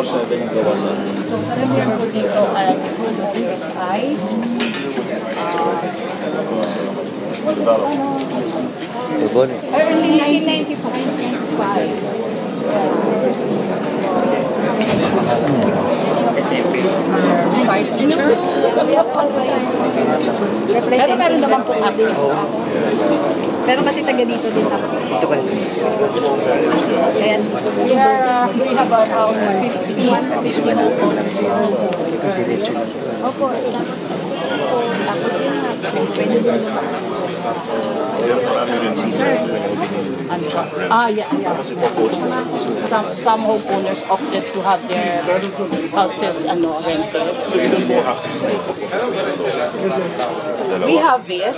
24/7 ang gawa sa... So, karamihan po dito at homeowners ay early 1995. Pero meron naman po kami. Pero kasi taga dito din ako. Dito ka rin. Kaya we have our house 50 Opo. Tapos yun nga. Pwede din sir. Yeah. Some homeowners opted to have their houses rented. So you don't go access to it? We have this.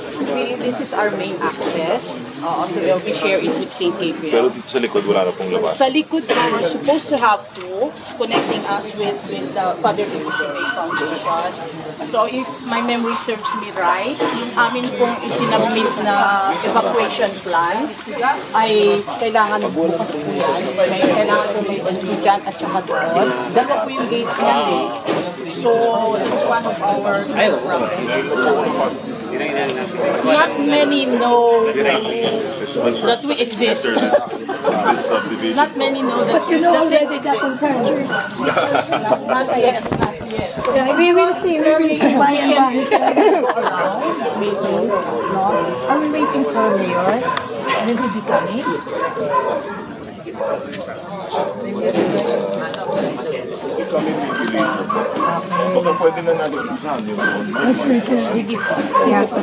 This is our main access. So we share it with St. Pero Gabriel. dito sa likod, wala na pong labas. Sa likod po, we're supposed to have two connecting us with the Father Division Foundation. So if my memory serves me right, yung amin pong isinabmit na evacuation plan ay kailangan bukas po yan. Kailangan po may bandigan at saka doon. Dalawa po yung gate niyan eh. So it's one of our problems. Not many know that we exist. Not many know that this exists. Not yet. We will see. We will see. Are we waiting for Mayor? Will he be coming? Baka pwede na natin usahan yung... Sige po. Sige po.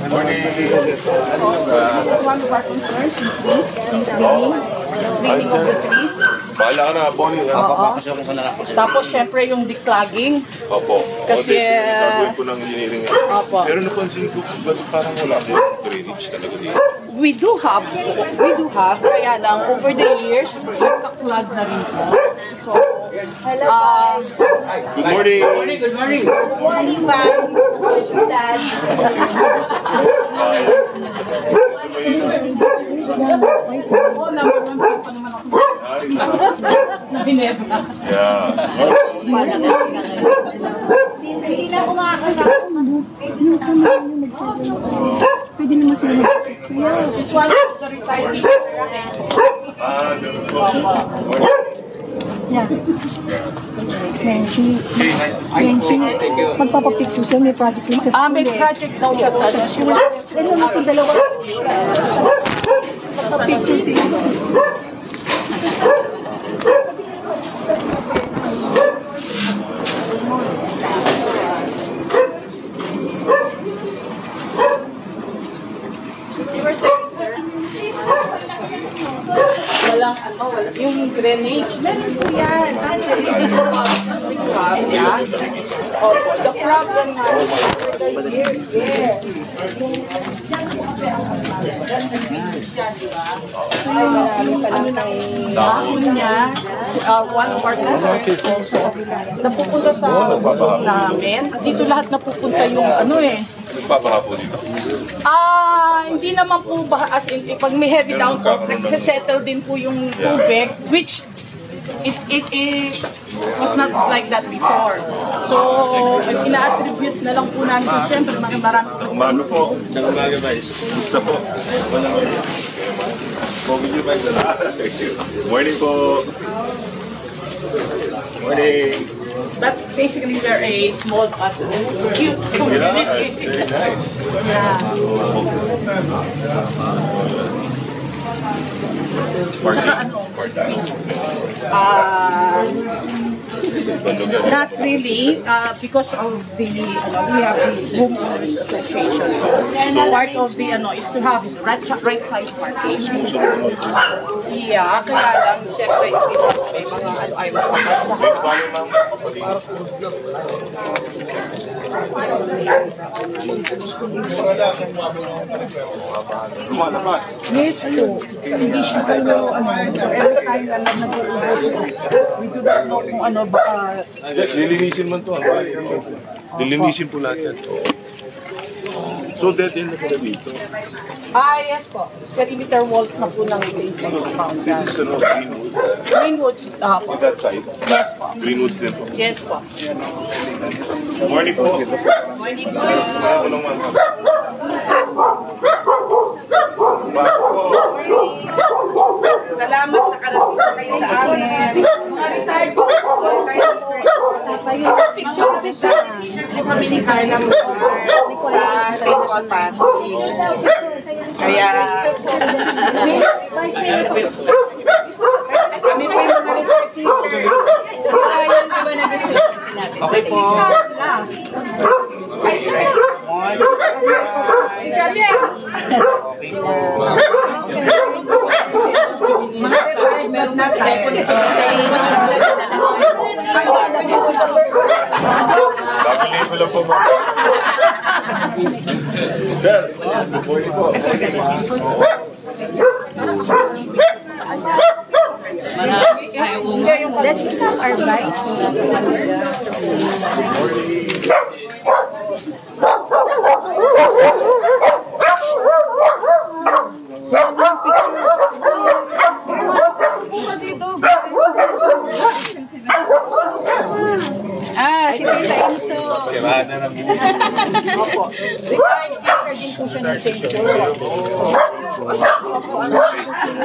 Good morning. One of our concerns is trees, cleaning of the trees. Bahala ka na, Bonnie. Papapasukin ko na lang po sila. Tapos, syempre, yung declogging. Opo. Kasi, gagawin ko ng engineering yan. Opo. Pero napansin ko, parang wala akong drainage talaga dito. We do have, kaya lang, over the years, nagka-clog na rin po. So, Good morning. Good morning. Good morning, ma'am. Dad. Bineba. Yeah. Hindi na ako makakasama. Pwede naman sila. This one is the retired teacher. Ganun po. Yeah. Hey, nice to see you. Thank you. Magpapapicture siya, may project yun sa school. May project daw siya sa school. Ano na ito, dalawa. Magpapicture siya. Walang yung drainage. Meron po yan. Yeah. Opo. The problem na dahon niya, one of our also, napupunta sa namin. Dito lahat napupunta yung Nagpapaha po dito. Hindi naman po as in, pag may heavy downpour, nagsasettle din po yung tubig, which it was not like that before. So, ina-attribute na lang po namin. So, syempre, marami po. Umaga po. Umaga ba? Gusto po. Morning po. Morning. But basically, we're a small but cute community. Yes, very nice. Not really, because of the we have this homeowners association. So part of the is to have right side parking. Yeah, kaya lang siyempre may mga ayaw sa Lumalabas. Yes po. Hindi siya kayo, every time na we do not know kung baka... Lilinisin man to. Lilinisin po lahat yan. So, dead end na pala dito. Yes po. Perimeter walls na po ng compound. This is Greenwoods. Greenwoods po. On that side. Yes po. Greenwoods din po. Yes po. Morning po. Morning po. Walang man. Salamat nakarating na kayo sa amin. Picture picture. Teachers po kami ni Carla sa St. Paul Pass. Kaya kami po yung mga retired teachers. Okay po. Mga retired but not tired. Bago level lang po, ma'am. Sir, morning po. Let's become our vice. Si Tita Enzo. Sirada na po. Opo. Retired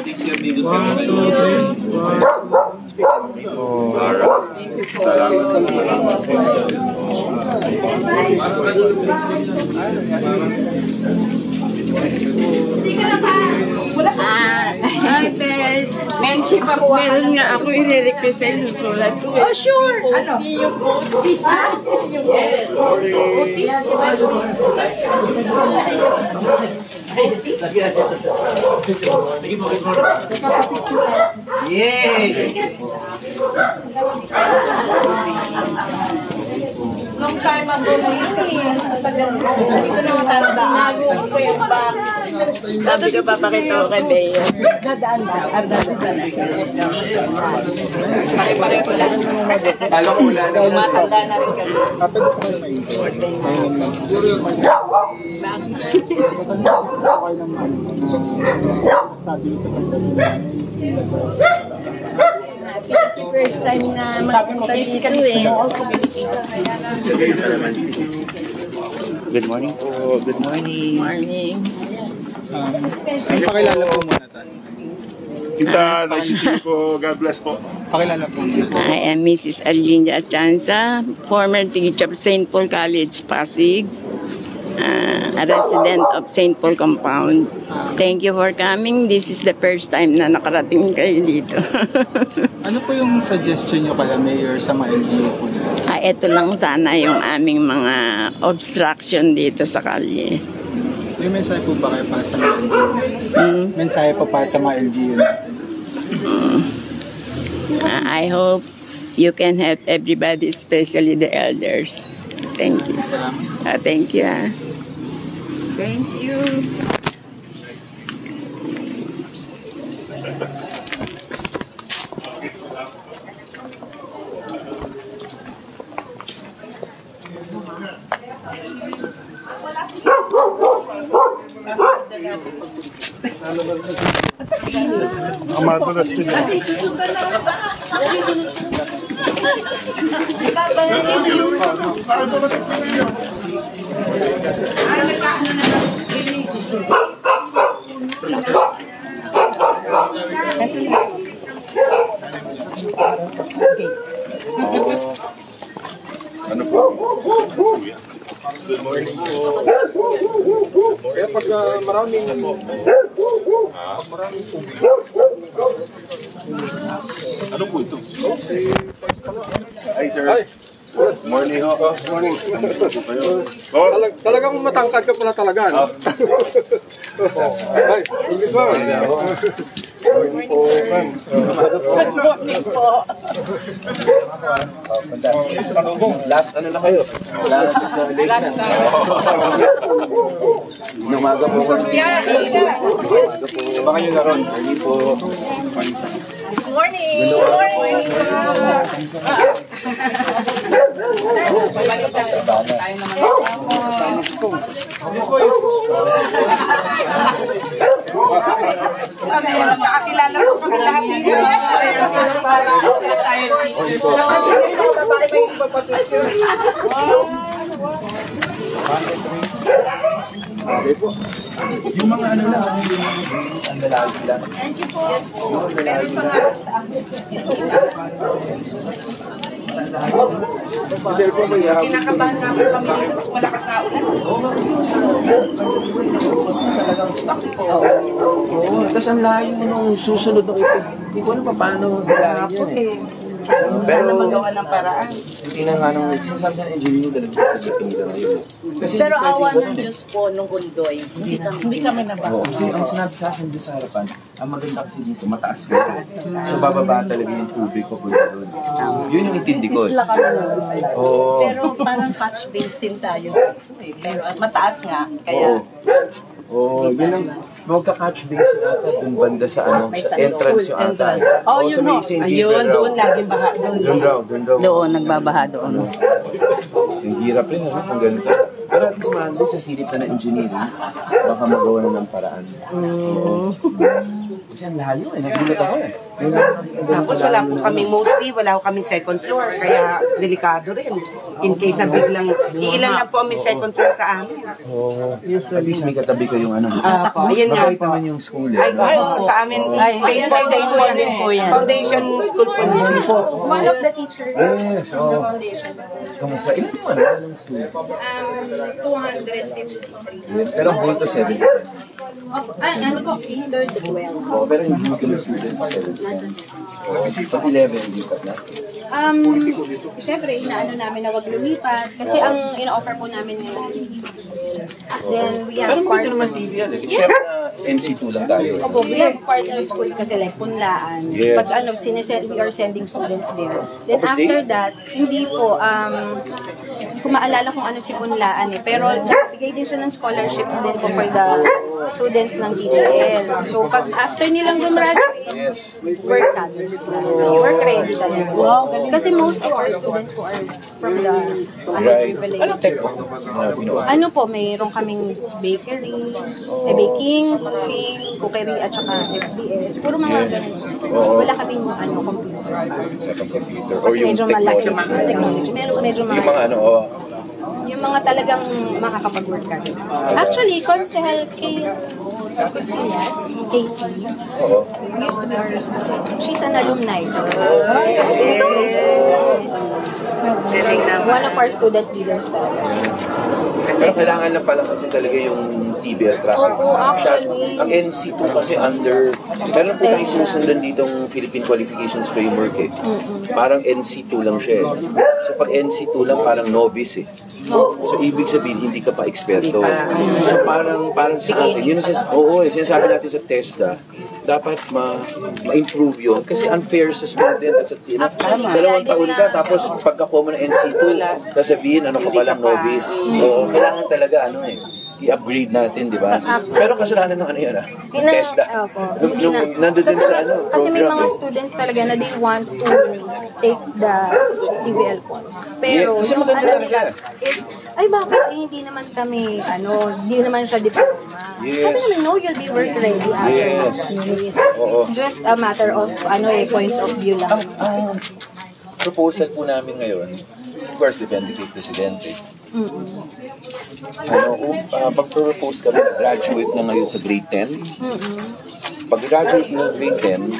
teacher din po siya ng St. Paul. Mention pa po. Meron nga ako i-request sa susulat ko. Oh, sure. Ano? Yung OT. Yay! Long time ago na yun eh. Matagal mo. Hindi ko na matandaan. Sabi ko papakita ko kay Bea. Dadaan ba? Pare-pare ko lang. Kala ko wala na. Matanda na rin kami. First time na Sabi ko, magpunta basically, dito eh. small communication. Good morning po. Good morning. Morning. Ang pakilala po muna tayo. Kita, nice to see you po. God bless po. Pakilala po. I am Mrs. Arlinda Atienza, former teacher of St. Paul College, Pasig, a resident of St. Paul Compound. Thank you for coming. This is the first time na nakarating kayo dito. Ano po yung suggestion nyo kala Mayor sa mga LGU po? Ito lang sana yung aming mga obstruction dito sa kalye. May mensahe po ba kayo para sa mga LGU? Mensahe po para sa mga LGU natin? I hope you can help everybody, especially the elders. Thank you. Salamat. Thank you. Thank you. Madulas din yan. Ano po? Good morning po. Kaya pag maraming Ano po ito? Hi, sir. Morning ho. Morning. Oh, talagang matangkad ka pala talaga, no? Ay, English ba? Good morning po. Last ano na kayo? Last na. Umaga po. Baka nyo na ron. Morning po. Morning! Morning! Magkakakilala po kami lahat dito. Kaya sino para? Babae ba yung magpapicture? Yung mga ano lang, ang lalaki lang. Thank you po. Meron pa nga. Kinakabahan nga po kami dito pag malakas na ulan. Talagang stuck. Oo, tapos ang layo nung susunod na upo. Hindi ko alam pa paano hilahin yan eh. Pero Magawa ng paraan. hindi na nga nung sinasabi ng engineer talaga sa GP nila ngayon. Kasi Pero hindi awa pwede ng Diyos po nung undoy. Hindi kami nabago. Oo, kasi ang sinabi sa akin doon sa harapan, ang maganda kasi dito, mataas ka. So bababa talaga yung tubig ko doon. Yun yung intindi ko. Isla kami nun. Oo. Pero parang catch basin tayo. Pero mataas nga. Kaya Oo, yun ang magka-catch basin ata doon banda sa ano, sa entrance yung ata. Oh, yun ho. Ayun, doon laging baha. Doon raw. Doon, nagbabaha doon. Ang hirap rin, ano, kung ganito. Pero at least maandun sa silip na ng engineering, baka magawa na ng paraan. Oo. Kasi ang layo eh, nagulat ako eh. Tapos wala po kaming mostly, wala po kaming second floor. Kaya delikado rin. In case na biglang, ilan lang po kami second floor sa amin. Oo. At least may katabi ko yung ano. Ayun nga Mabait po. naman yung school eh. Ay, sa amin, Saint Paul din po yan. Foundation School po niya. One of the teachers Yes, from the oo. foundation. Kamusta? Ilan yung ano? Anong student? 253. Pero ang bulto 70. Ano po, 3rd to 12. Oo, pero hindi ko na student sa 70. Pag 11, hindi pa na. Siyempre, inaano namin na wag lumipat kasi ang ina-offer po namin ngayon. Then we Pero have maganda naman TV yan eh. Except na NC2 lang tayo. Opo, we have partner schools kasi like Punlaan. Yes. Pag ano, we are sending students there. Then Tapos after that, hindi po, kung maalala kung ano si Punlaan eh. Pero nagbigay din siya ng scholarships din po for the students ng TTL. So pag after nilang gumraduate, work natin sila. Work ready talaga. Kasi most of our students po are from the Right. underprivileged. Anong tech po? Ano po, mayroon kaming bakery, baking, cookery, at saka FBS. Puro mga ganun. Wala kaming computer. Computer. Or Kasi yung medyo malaki technology. technology. Medyo Yung mga ano, yung mga talagang makakapag-work ka. Actually, Consehel Costillas, KC, oo. used to be our student. She's an alumni. One of our student leaders talaga. Pero kailangan lang pala kasi talaga yung TBL track. Opo, actually. Ang NC2 kasi under, meron po tayong sinusundan ditong Philippine Qualifications Framework eh. Parang NC2 lang siya eh. So pag NC2 lang parang novice eh. So ibig sabihin hindi ka pa eksperto. So parang sa akin, yun sinasabi natin sa TESDA, dapat ma-improve yun kasi unfair sa student at sa dalawang taon ka tapos pagkakuha mo ng NC2 sasabihin ano ka palang novice. So kailangan talaga i-upgrade natin, di ba? Pero kasalanan ng TESDA. Nandun din sa Kasi may program mga eh. students talaga na they want to take the TVL course. Pero Kasi yung maganda talaga. is, ay bakit hindi naman kami, hindi naman siya diploma. Yes. Sabi namin, no, you'll be work ready after Yes. Oo. It's just a matter of, point of view lang. Ang proposal po namin ngayon, of course, depende kay Presidente. Pag-propose kami, graduate na ngayon sa grade 10. Pag-graduate ng grade 10,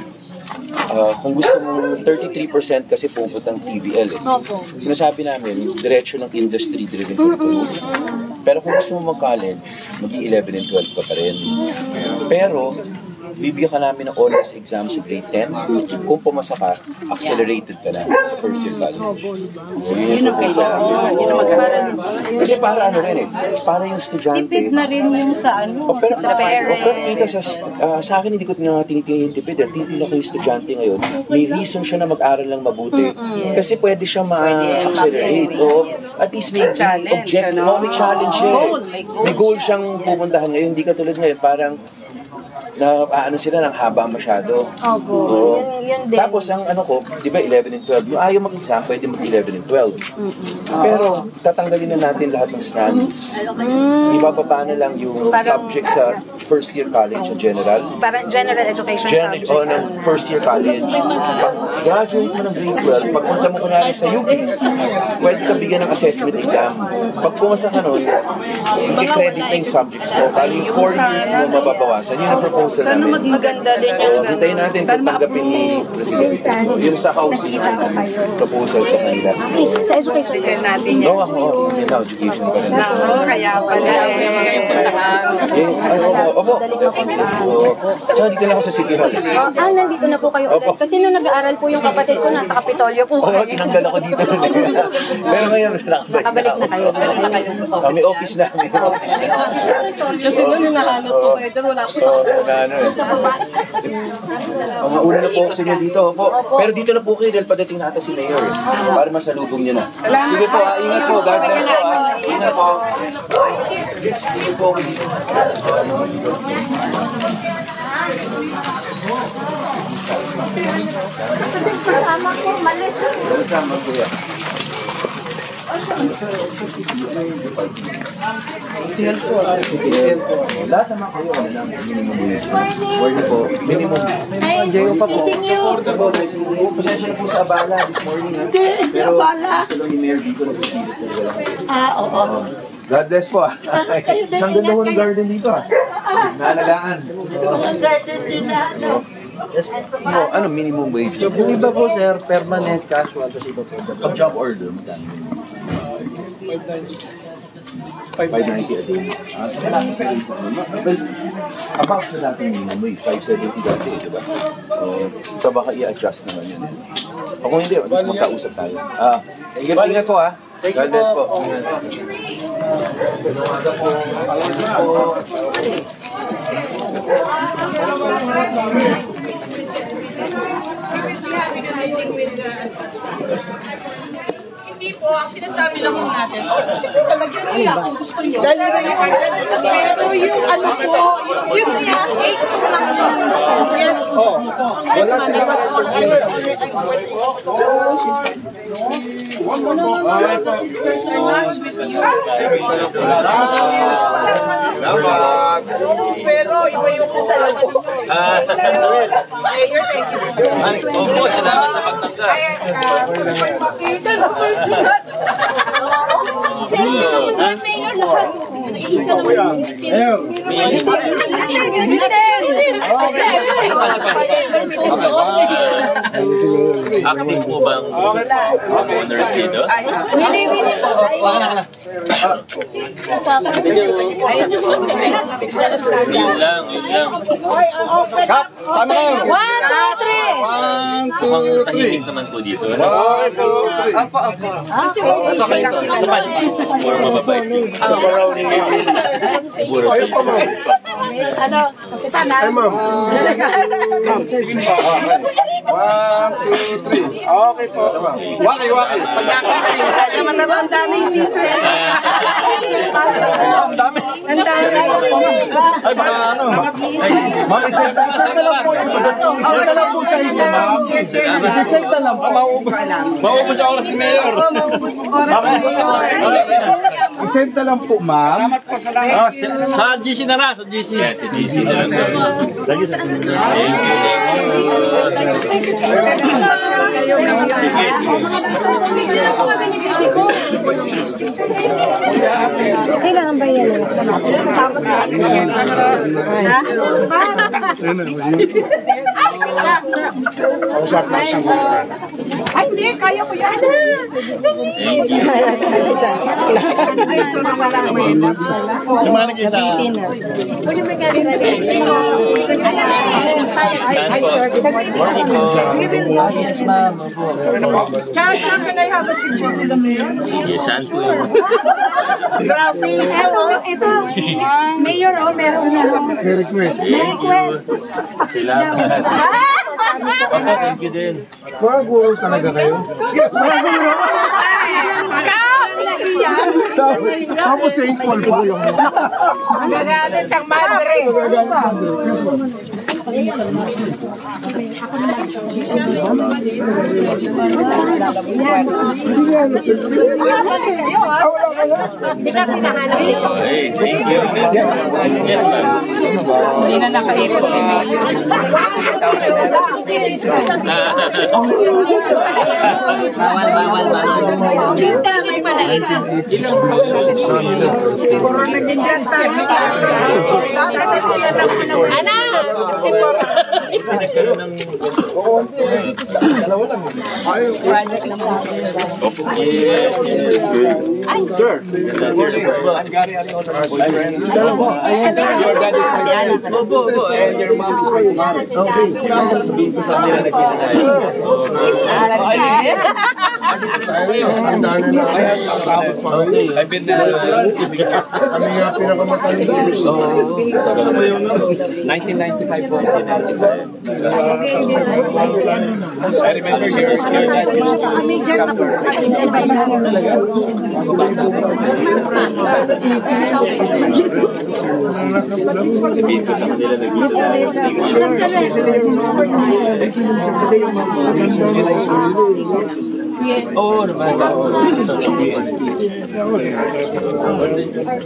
kung gusto mong 33% kasi pupuntang TVL eh. Opo. Sinasabi namin, diretso ng industry-driven curriculum. Pero kung gusto mo mag-college, mag-11 and 12 ka pa rin. Pero, bibigyan ka namin ng honors exam sa grade 10. Kung pumasa ka, accelerated ka na sa first year college. Yun ang kailangan. Yun ang maganda. Kasi para para yung estudyante. tipid na rin yung sa Sa parents. Sa akin, hindi ko tinitingin yung tipid. Tipid na kayo estudyante ngayon. May reason siya na mag-aral lang mabuti. Kasi pwede siya ma-accelerate. At least may challenge, object. ano? May challenge siya. May goal. May goal siyang pupuntahan ngayon. Hindi ka tulad ngayon. Parang ano sila, ng haba masyado. Opo. Oo. Yun din. Tapos ang ano ko, di ba 11 and 12, yung ayaw mag-exam, pwede mag-11 and 12. Pero tatanggalin na natin lahat ng stands. Ibababa na lang yung subject sa first year college sa general. Parang general education subject. O ng first year college. Graduate mo ng grade 12, pagpunta mo kunwari sa UP, pwede ka bigyan ng assessment exam. Pag pumasa ka nun, i-credit na yung subjects mo. Kali yung 4 years mo mababawasan. Yun ang proposal namin. Maganda din yung Hintayin natin kung tanggapin ni Presidente. Yun sa housing proposal sa kanila. sa education Send natin yan. Oo, ako. Yun na, education pa rin. Kaya pala Yes, ay, opo. Oo. Tsaka dito lang ako sa City Hall. Nandito na po kayo ulit. Kasi nung nag-aaral po yung kapatid ko, nasa Kapitolyo po Oo, kayo. tinanggal ako dito. Pero ngayon, Nakabalik na kayo. Kami office namin. Kasi nung nahanap po kayo, doon wala po sa Mauna na po sa inyo dito. Opo. Pero dito na po kayo dahil padating na ata si Mayor. Para masalubong niyo na. Sige po, ingat po. God bless po. Ingat po. Sige po. Kasi kasama ko, malis. Kasama po yan. Tingnan po. Lahat naman kayo. Minimum wage. Morning po. Minimum. Nice meeting you. Pasensya na po sa abala this morning. Hindi abala. Gusto lang ni Mayor dito nagsisilip talaga. Oo. God bless po. Isang ganda ho ng garden dito. Naalagaan. Ang garden din na ano. Ano minimum wage? Yung iba po, sir, permanent, casual, tapos iba po. Pag job order, magkano? 590 a day. Well, about sa dating minimum wage, 570 dati, di ba? So baka i-adjust naman yun. O kung hindi, at least magkausap tayo. Ingat po ha. God bless po. Hindi po, ang sinasabi lang po natin, siguro talaga nila kung gusto nyo. Pero yung ano po, excuse me, 8 po lang yun. Yes. Wala sila. I was pero iba yung kasalanan. Mayor, thank you. Opo, salamat sa pagtangka. Mayor, lahat. Isa naman. Active po bang owners dito? Mili po. Yun lang. Kap, kami na yun. 1, 2, 3. 1, Mukhang 2, 3. tahimik naman po dito. Opo. Or mababait po. Siguro kayo. Ano? Ay, ma'am. 1, 2, 3. Okay po. Waki. Ang dami yung teachers. Ang dami. Ay, baka ano. Ma'am, isenta lang po. Isenta lang po sa inyo, ma'am. Isenta lang po. Maubos ang oras ni Mayor. Isenta lang po, ma'am. Sa GC na lang, sa GC. Yeah, si GC na lang sa Thank you. Kailangan ba yan? Tapos Ay, hindi. Kaya ko yan. Thank you. Ito na walang may Yung mga nakita. Yes, ma'am. Charles, how can I have a picture with the mayor? Yes, saan po yun? Grabe. Ito. Mayor, meron na. May request. Thank you. Salamat. Thank you din. Mga gurus talaga kayo? Ka! Iyan. Tapos St. Paul pa. Magagamit ang madre. Hindi ka pinahanap dito. Hey, thank you. Yes, ma'am. Hindi na nakaikot si Mayor. Bawal. Kita may pala ito. Ana! Your dad is my dad. And your mom is my mom. Sabihin ko sa kanila na I've been there. Kami nga pinakamatanda. 1995 po. I remember your dad used to sabihin ko sa kanila Oo naman.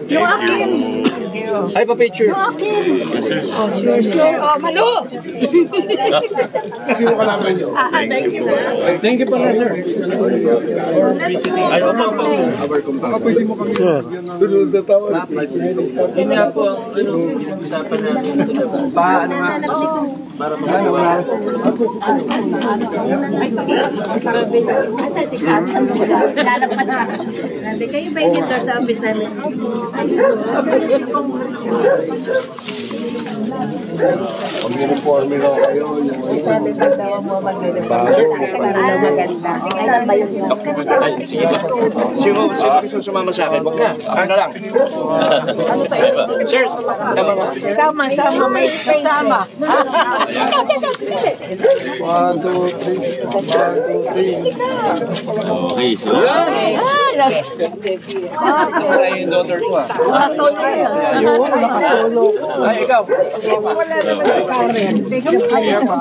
Yung akin. Ay, pa-picture. Yes, sir. Sure. Oh, Malu. Sino ka namin? Thank you. Thank you pala, sir. Ay, opo. Baka pwede mo kami. Sunod na tao. Yun nga po, pinag-usapan namin. Paano nga? Para wala sa Sabi kayo ba yung ito sa office namin? Pag uniforme lang kayo, Sabi ko daw mo mag-uniform. Maganda. Sige, ilan ba yun? Ay, sige ba? Sino gusto sumama sa akin? Huwag na. Ako na lang. Sir, tama ba? Sama, may kasama. 1, 2, 3. 1, 2, 3. Okay, so. Ay, yung daughter ko Nakasolo. Ay, ikaw. Wala naman si Karen. Ayaw ko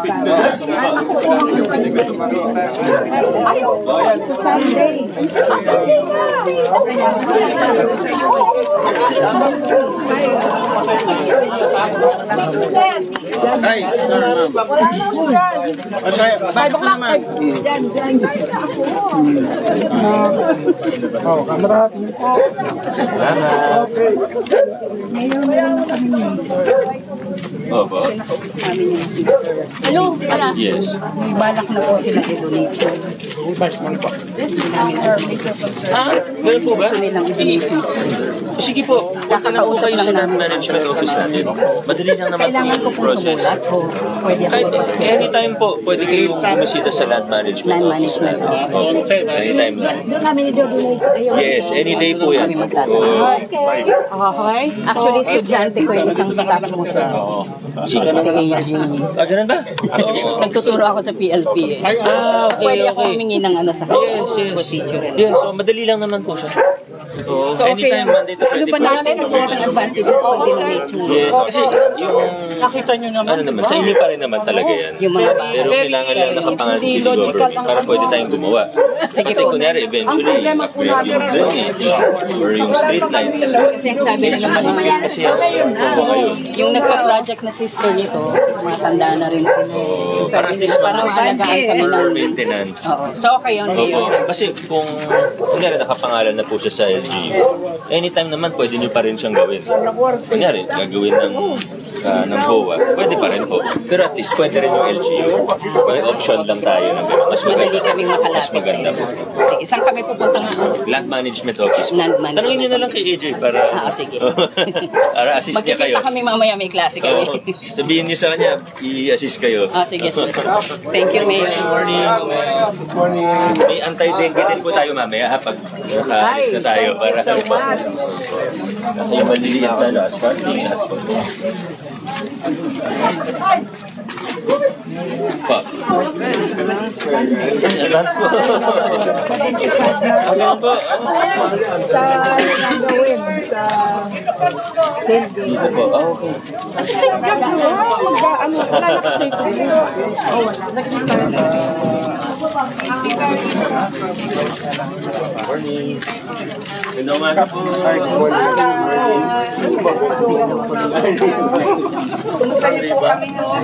Sunday. Ay, Wala na mo dyan. 5 o'clock. Dyan. Oh, kamera. Okay. Opo. Hello, para. Yes. May balak na po sila i-donate. Ganun po ba? Sige po, punta na po kayo sa land management office natin. Madali lang naman po yung process. Kahit anytime po, pwede kayong bumisita sa land management office natin. Anytime lang. Doon namin i-donate kayo. Yes, any day po yan. Okay. Actually, estudyante ko yung isang staff mo sa Sige. AG. Ganun ba? Oo. Nagtuturo ako sa PLP eh. Okay, Pwede ako okay. humingi ng ano sa Yes. Yes, so madali lang naman po siya. So, anytime, Monday to Friday. Ano ba namin? Ang mga advantages o dinonate mo? Yes, kasi yung... Nakita nyo naman. Ano naman, sa inyo pa rin naman talaga yan. Yung mga Pero kailangan lang nakapangalan si government para pwede tayong gumawa. Sige po. Kunyari, eventually, upgrade yung drainage or yung street lights. Kasi ang sabi ng mga Kasi yung ngayon. yung nagpa-project na sister nito, matanda na rin sila. So Para sabi at nila, least parang maalagaan kami for ng... maintenance. Oo. So okay yun, Opo. Mayor. Kasi kung kunyari nakapangalan na po siya sa LGU, anytime naman pwede nyo pa rin siyang gawin. Kunyari, gagawin ng HOA, pwede pa rin po. Pero at least pwede rin yung LGU. May option lang tayo ng gano'n. Mas Madali maganda. kaming Mas makalapit sa maganda po. inyo. Sige, saan kami pupunta nga? Land Management Office. Land Management. Tanungin nyo na lang kay AJ para... Sige. para assist niya kayo. Magkikita kami mamaya, may klase Oo. kami. Sabihin niyo sa kanya, i-assist kayo. Sige, sir. Thank you, Mayor. Good morning. May anti-dengue din po tayo mamaya pag nakaalis na tayo para yung maliliit na last card. Pa. Advance po. Ano po? Dito po. Ah, okay. Morning. Good umaga po. Kumusta niyo po kami noon?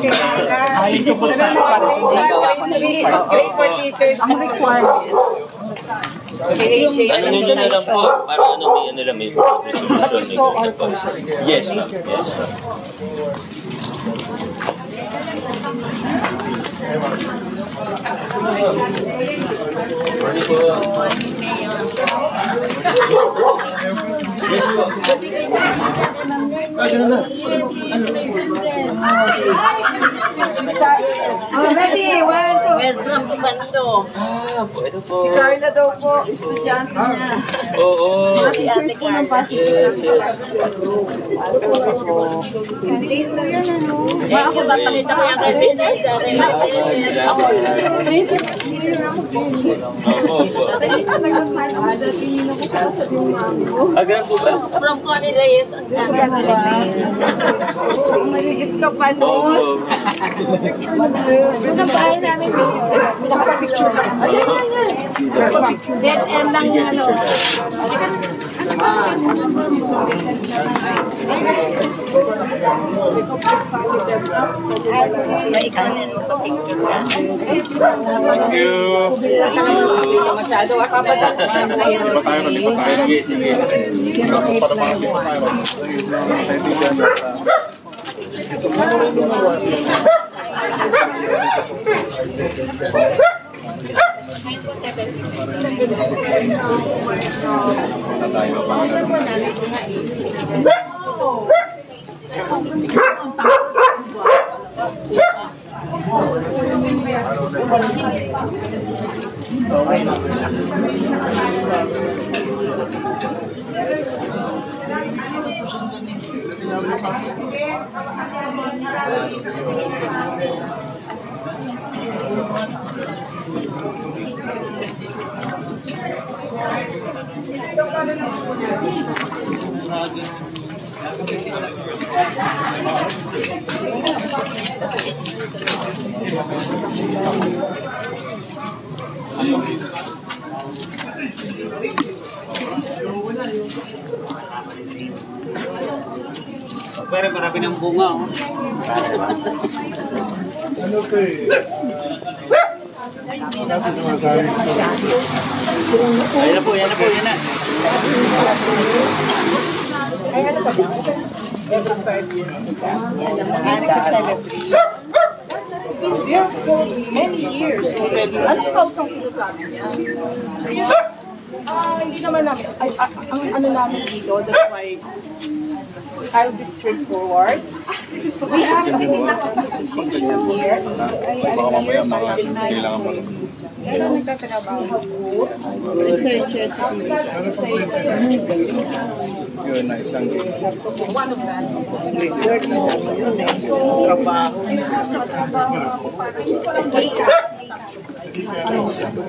Great for teachers. Ang requirement. Ano nyo na lang po, para ano may ano lang, may resolution. Yes, ma'am. Yes, ma'am. Morning po. Yes po. Ganun na. Ready, 1, 2. Welcome to Bando. Ah, pwede po. Si Carla daw po, estudyante niya. Oo. Si Ate Carla. Yes, yes. Date na yan, ano? Thank you. Papakita ko yung residence. Opo, opo. Ganun po ba? From Connie Reyes. Maligit ka pa Opo. noon. Ang bahay namin. Nakapicture na. Dead end lang yung ano. Thank you. Masyado kapatid. Sige, sige. Pero marami ng bunga, oh. Ano ko eh? Yan na po, yan na po, yan na. Many years already. Ano house ang sinasabi niya? Hindi naman namin. Ang ano namin dito, that's why I'll be straightforward. We have a here. Baka mamaya kailangan mo lang. Pero nagtatrabaho po. Researcher sa Yun na isang one of them. Research na yun eh. Trabaho.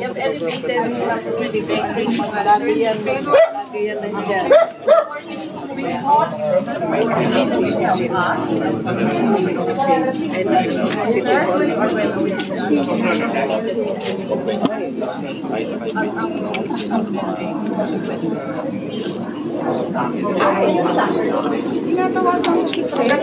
Yung elevated nila po with the bakery, mga Lagi yan nandiyan. Tinatawagan ko si Frank.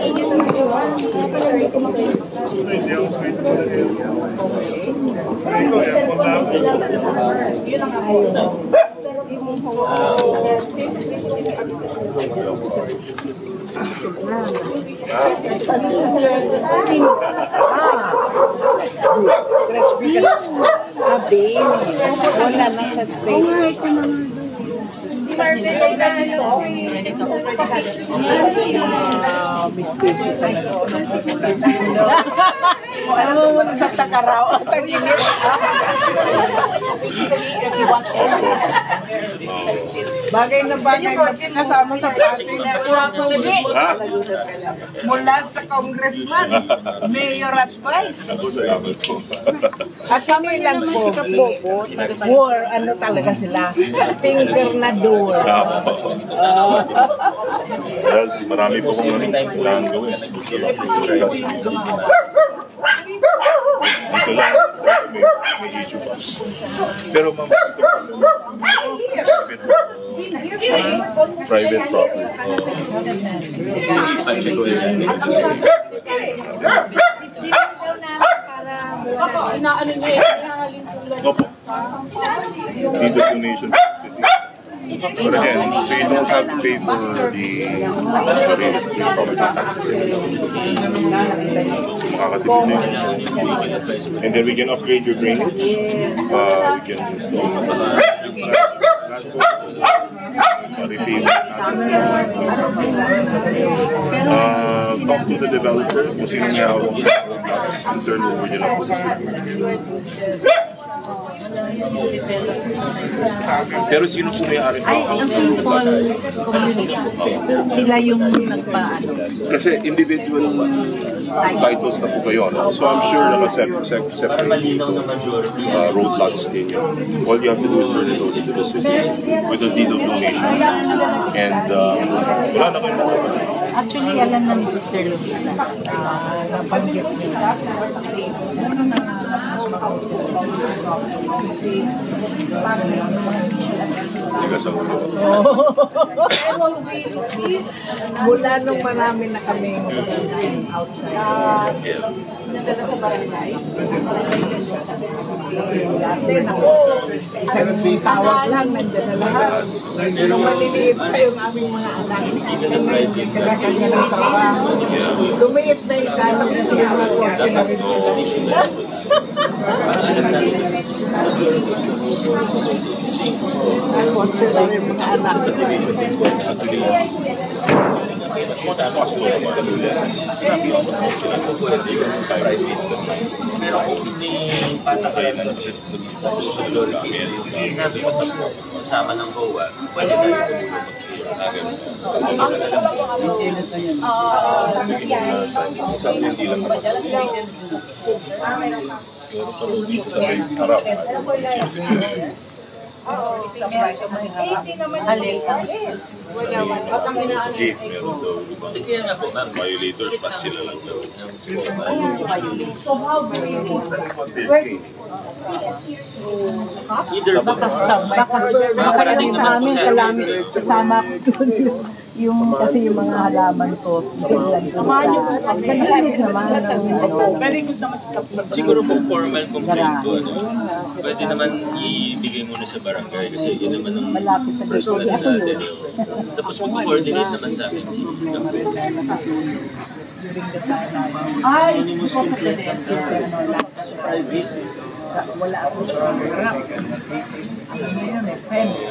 Crispy ka. Abi, wala na sa space. Alam mo muna sa Takaraw at ang init. Bagay na bagay na kasama sa party. Mula sa congressman, mayor at vice. At kami lang po, war, ano talaga sila, finger na door. Well Marami po kung ano kailangan gawin. Dito lang po sa last dito. Dito lang, sabi may issue pa. Pero ma'am, private property. Inaano niya eh, hinahalin po lang. Opo. Dito donation. But again, so you don't have to pay for the property taxes. Makakatipid din. And then we can upgrade your drainage. We can install talk to the developer kung sino may hawak ng turnover nila po sa city. Pero sino po may-ari po? Ang simple community. Sila yung nagpaano. Kasi individual titles na po kayo, no? So I'm sure naka-separate road lots din yun. All you have to do is turn it over to the city with a deed of donation. And wala na kayo mga. Actually, alam na ni Sister Luisa. Napanggit nila. Ano na mas makaulit. Kasi parang Tiga sa mundo. mula nung marami na kami outside. Nadala sa barangay. Dati, naku, isang tawag lang, nandiyan na lahat. Nung maliliit pa yung aming mga anak, kanya ng trabaho. Lumiit na yung kalang na siya mga kwarto na rin sila. Ang kotse lang yung mga anak. Pero kung ni patakayan na sa Lori sabi mo kasama ng COA, pwede tayo Hindi lang naman. Harap. Alin ka? Sige, meron daw. kaya nga po, ma'am. Violators, ba't sila lang daw? Either po. Makarating sa amin, kasama ko yung kasi yung mga halaman ko. Samahan niyo po kami. Very good naman. Siguro po formal complaint ko, ano, pwede naman ibigay muna sa barangay kasi yun naman ang personal natin yun. Tapos mag-coordinate naman sa akin si Ay, hindi ko sa private. Wala ako sa harap. Ano na yun eh, fence.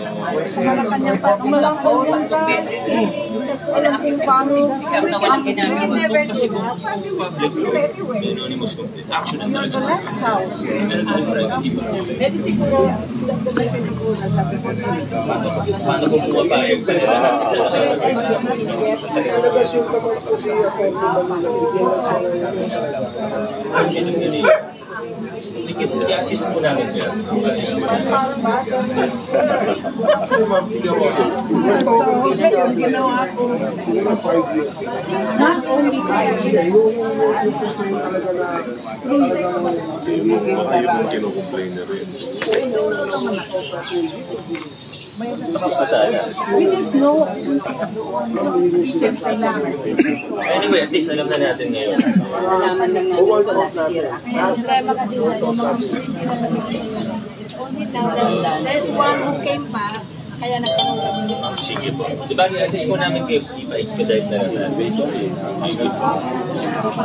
Sa Malacanang pa, Malacanang pa. Wala akong family. kasi kung public road, anonymous complaint, action ang talaga. Meron na rin private iba. Pwede siguro, sabi ko Paano kung pumapayag ka nila natin sa sige, i-assist mo namin yan. I-assist mo namin. yung ginawa ko. Not only 5 years. Yung kinocomplain na rin. We didn't know. Anyway, at least alam na natin ngayon. Nalaman lang namin ko last year. Ang problema kasi sa only now that there's one who came back, kaya nagkaroon. Sige po. Diba, i-assist mo namin kayo, i-expedite na lang natin.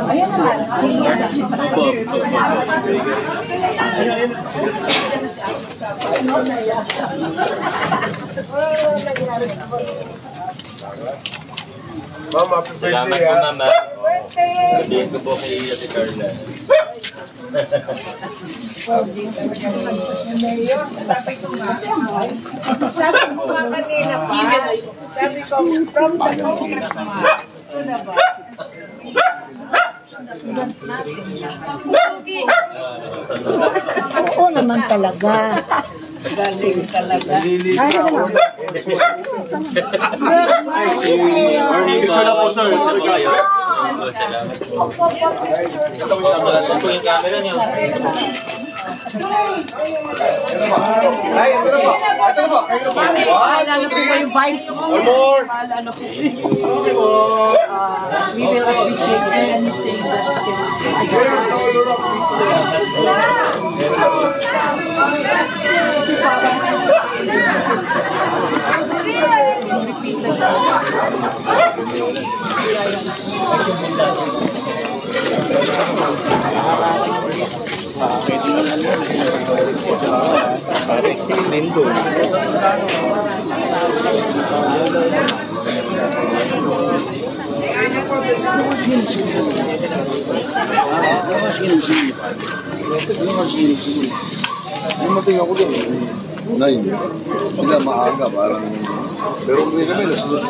Ayan naman. Po. Ma'am, happy Salamat birthday, po, ah. mama. Sabihin ko po kay Ate Carla. Sabi ko nga kanina pa, sabi ko, from the congressman, Oo naman talaga. Galing talaga. Picture na po, sir. Salamat po yung camera niyo. Ay, ito na po. Ito na po. Bahala na po yung vibes. One more. Bahala na po. We will appreciate anything that Dumating ako doon. 9. Sila maaga, parang... Pero hindi kami, lasunod.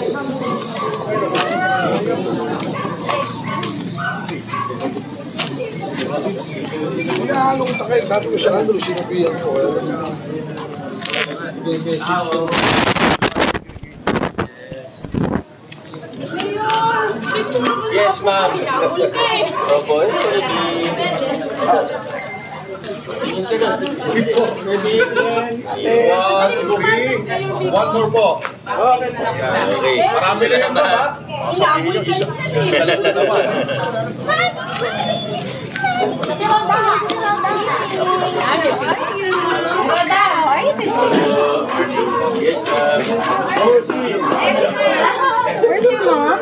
Hinahalong takay, sabi ko siya, ano, sinabihan ko. Yes, ma'am. Opo, ito One, two, three. One more po. Okay. Marami na yan, ba? Sabihin yung isa. Isa lang na naman. Where's your mom?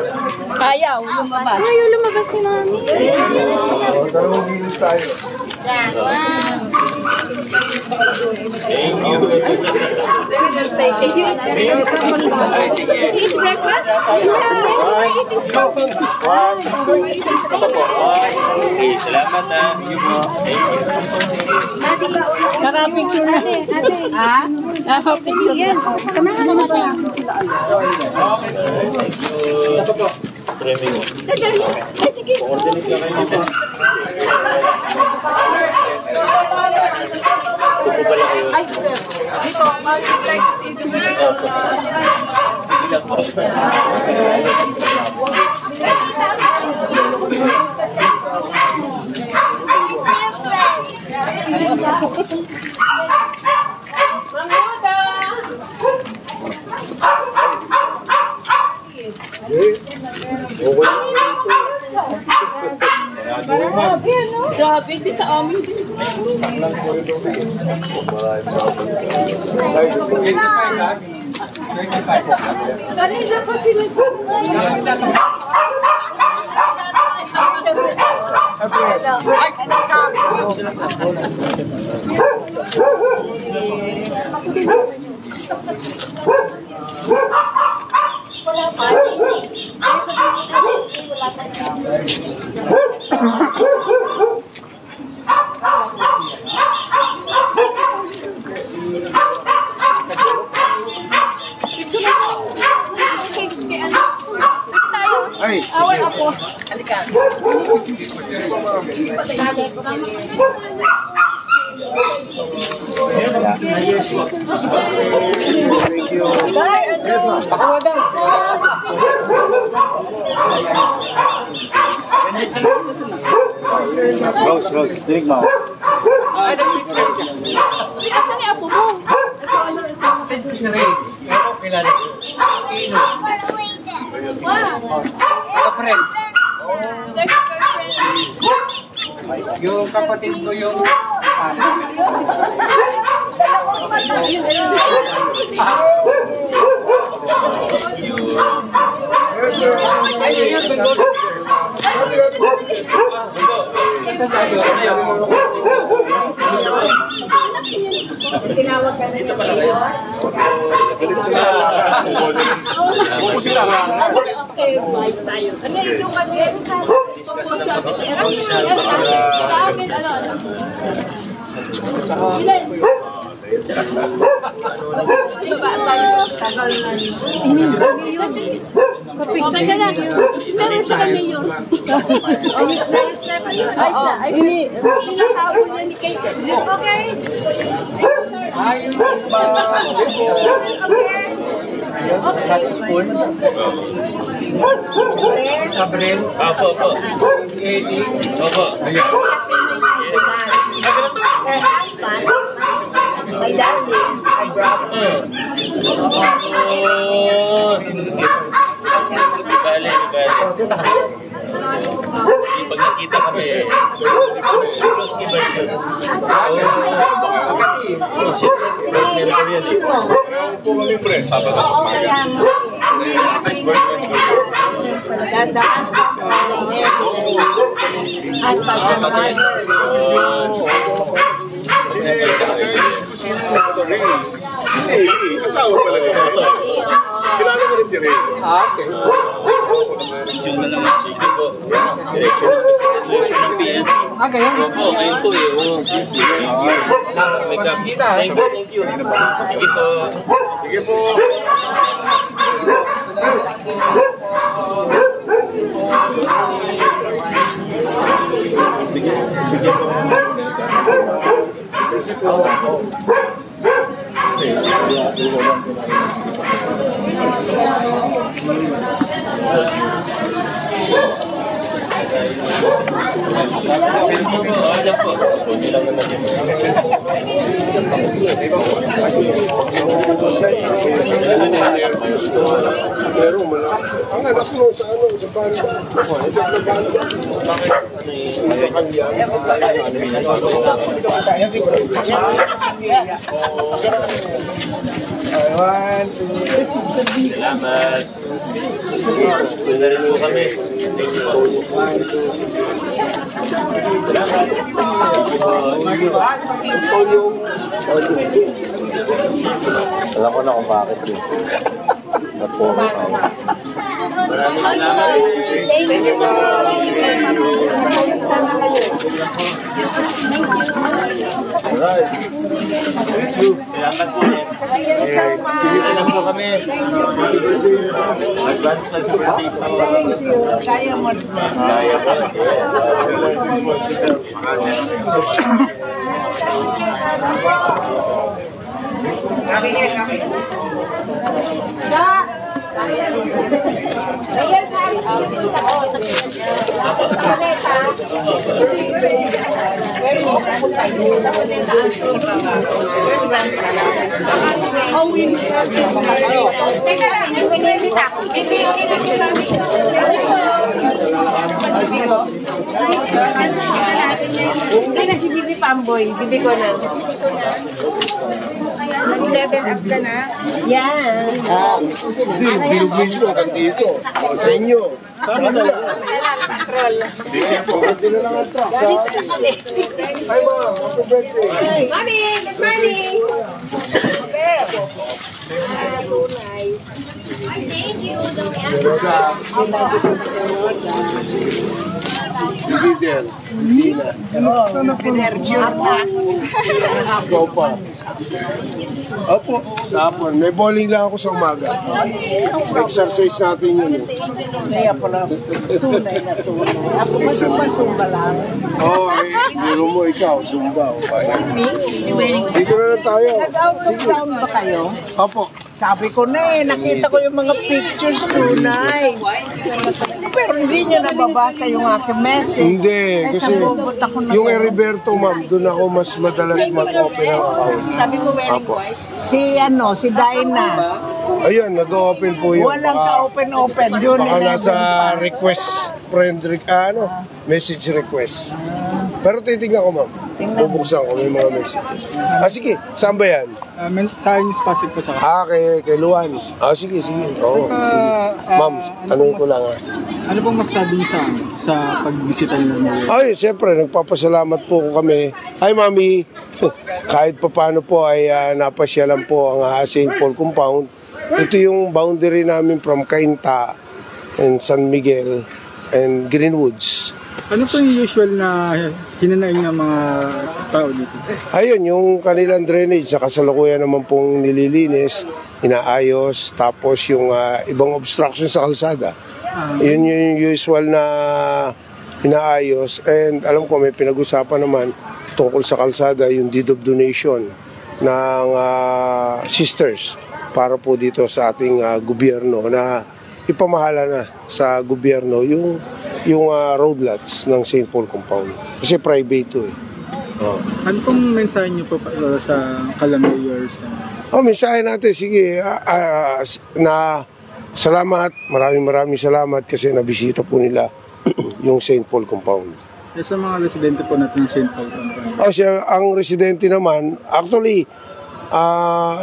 Ayaw, lumabas. Ayaw lumabas ni mami. Dalawang minutes tayo. Thank you. Did you eat breakfast? Okay, salamat na. Thank you. Nakapicture na. Ha? Nakapicture na. Samahan mo ba? Treming. Ay, sige. Coordinate ka kayo dito. Ito po pala kayo. Ay, sir. Dito, mag-like. Sige lang po. Grabe, di sa amin din. Kanina pa sila. Ay, Awan ako. Halika. thank you. Bye. Rose, dig mo. Asa ni apo mo? Yung kapatid ko yung... Tinawag ka na Ito pala kayo. Okay, boys tayo. Ano yung kasi? Discuss na po. Sa amin, ano? Ilan? Ito ba tayo? Tagal na. Okay ka na. Meron siya kami yun. Ayos na. Ayos na. Pinakaon niya ni Kate. Okay. Ayun ba? Sabrina? Opo. Opo. My darling. My brother. Bale. Pag nakita kami close givers yun. Shit. Meron kami yan eh. Po kami pre, Sabado. Dadaan. At pagkaman. Si Ray, kasama pala niya. Kilala mo rin si Ray. Okay. Diretso na naman sige po. Diretso ng PNP. Ganyan? Opo, ngayon po eh. Oo. Thank you. Sige po. Sige po. Pero ang anak mo sa banda. Salamat. Doon na rin po kami. Thank you po. Salamat. Alam ko na kung bakit yun. Maraming salamat. Thank you po. Sama kayo. Alright. Salamat po. Dito lang po kami. Advance na birthday po. Kaya mo. Kaya po. Si Bibi Pamboy, Bibi ko na. Nag-level up ka na? Yan. Bilog-bilog ko hanggang dito. Sa inyo. Sana na lang. Birthday na lang ang truck. Hi, ma'am. Happy birthday. Mami, good morning. Leader. Lina. Ikaw pa. Opo, sa hapon. May bowling lang ako sa umaga. Exercise natin yun. Kaya pala, tunay na tunay. Ako masumba lang. Oo, biro mo ikaw, Zumba. Dito na lang tayo. Nag-out of town ba kayo? Opo. Sabi ko na nakita ko yung mga pictures tunay. Pero hindi niya nababasa yung aking message. Hindi, kasi yung Heriberto, ma'am, doon ako mas madalas mag-open ang account. Sabi mo wearing Opo. white? Si Dinah. Ayun, nag-open po yun. Walang ka-open-open. Yun, Baka nasa request, message request. Pero titignan ko, ma'am. Bubuksan ko, may mga messages. Sige, saan ba yan? Sa News Pasig po tsaka. Kay Luan. Sige. Oo, sige. Ma'am, tanong ko lang. Ano pong masasabi niyo sa pagbisita niyo ng Ay, siyempre, nagpapasalamat po kami. Hi, Mami. Kahit pa paano po ay napasyalan po ang St. Paul Compound. Ito yung boundary namin from Cainta and San Miguel and Greenwoods. Ano po yung usual na hinanaing ng mga tao dito? Ayun, yung kanilang drainage na kasalukuyan naman pong nililinis, inaayos, tapos yung ibang obstruction sa kalsada. Yun yung usual na inaayos. And alam ko may pinag-usapan naman tungkol sa kalsada, yung deed of donation ng sisters para po dito sa ating gobyerno na ipamahala na sa gobyerno yung road lots ng St. Paul compound. Kasi private to eh. Ano pong mensahe niyo po sa Kalamayors? Mensahe natin, sige, na salamat, maraming salamat kasi nabisita po nila yung St. Paul compound. Sa mga residente po natin ng St. Paul compound? Ang residente naman, actually,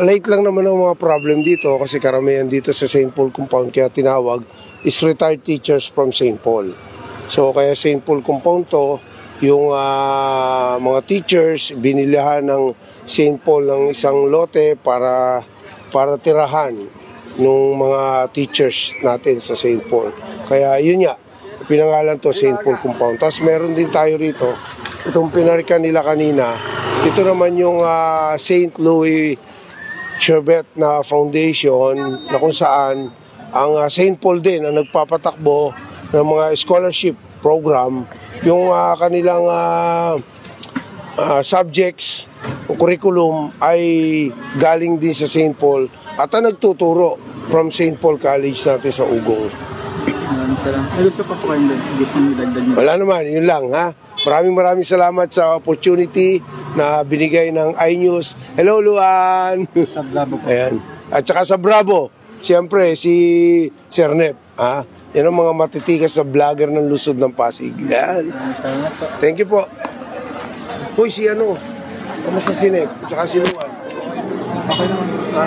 late lang naman ang mga problem dito kasi karamihan dito sa St. Paul compound kaya tinawag is retired teachers from St. Paul. So kaya St. Paul compound to, yung mga teachers binilihan ng St. Paul ng isang lote para tirahan ng mga teachers natin sa St. Paul. Kaya yun nga, pinangalan to St. Paul compound. Tapos meron din tayo rito, itong pinarikan nila kanina, ito naman yung St. Louis Sherbet na foundation na kung saan ang St. Paul din ang nagpapatakbo ng mga scholarship program, yung kanilang subjects, curriculum ay galing din sa St. Paul at ang nagtuturo from St. Paul College natin sa Ugong. Maraming salamat. Gusto pa po kayong gusto nyo dagdag nyo? Wala naman, yun lang ha. Maraming salamat sa opportunity na binigay ng iNews. Hello, Luan! Sa Bravo po. Ayan. At saka sa Bravo, siyempre si Sir Nep. Ha? Yan ang mga matitikas na vlogger ng Lungsod ng Pasig. Yan. Salamat po. Thank you po. Hoy, si ano? Kamusta si Nep? At saka si Luan? Okay naman. Ha?